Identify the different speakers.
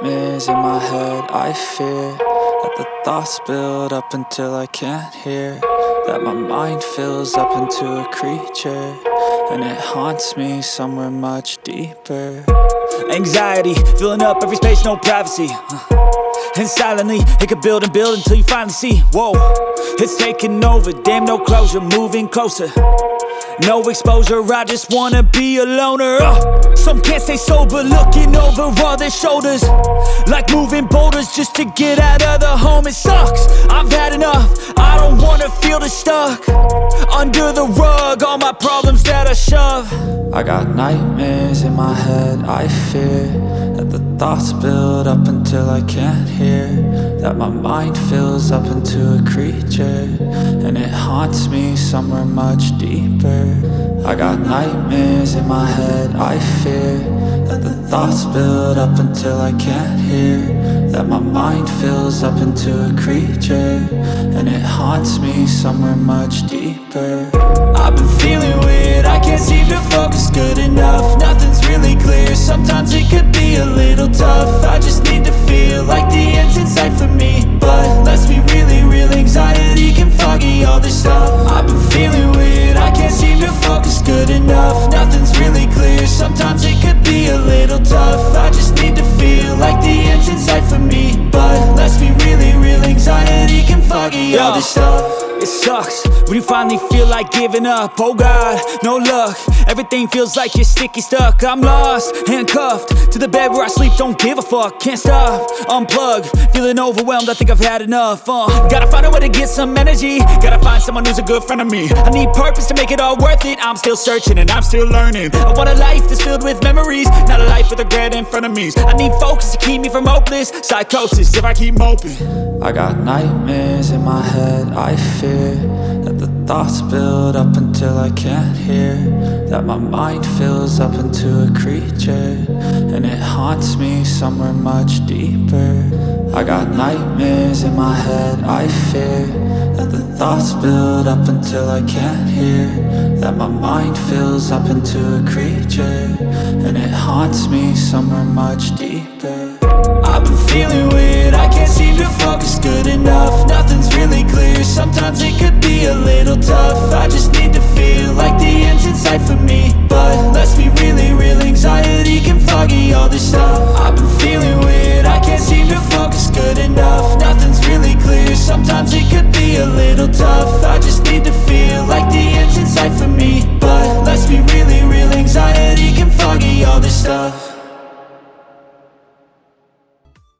Speaker 1: nightmares in my head. I fear that the thoughts build up until I can't hear, that my mind fills up into a creature, and it haunts me somewhere much deeper.
Speaker 2: Anxiety, filling up every space, no privacy. And silently, it could build and build until you finally see, whoa, it's taking over, damn, no closure, moving closer. No exposure, I just wanna be a loner. Some can't stay sober, looking over all their shoulders, like moving boulders just to get out of the home. It sucks, I've had enough, I don't wanna feel the stuck under the rug, all my problems that I shove.
Speaker 1: I got nightmares in my head. I fear that the thoughts build up until I can't hear, that my mind fills up into a creature, and it haunts me somewhere much deeper. I got nightmares in my head. I fear that the thoughts build up until I can't hear, that my mind fills up into a creature, and it haunts me somewhere much deeper.
Speaker 2: I've been feeling weird, I can't seem to focus good enough. Nothing's really clear, sometimes it could be a little tough. I just need to feel like the end's in sight for me, but let's be really real, anxiety can foggy all this stuff. I've been feeling weird, I can't seem to focus good enough. Nothing's really clear, sometimes it could be a little tough. I just need to feel like the end's in sight for me, but let's be really real, anxiety can foggy all this stuff. It sucks when you finally feel like giving up. Oh God, no luck, everything feels like you're sticky stuck. I'm lost, handcuffed to the bed where I sleep, don't give a fuck. Can't stop, unplug, feeling overwhelmed, I think I've had enough. Gotta find a way to get some energy, gotta find someone who's a good friend of me. I need purpose to make it all worth it, I'm still searching and I'm still learning. I want a life that's filled with memories, not a life with regret and frenemies. I need focus to keep me from hopeless psychosis if I keep moping.
Speaker 1: I got nightmares in my head. I fear that the thoughts build up until I can't hear, that my mind fills up into a creature, and it haunts me somewhere much deeper. I got nightmares in my head. I fear that the thoughts build up until I can't hear, that my mind fills up into a creature, and it haunts me somewhere much deeper.
Speaker 2: I've been feeling weird, I can't seem to focus good enough. Nothing's really clear, sometimes it could be a little tough. I just need to feel like the end's in sight for me,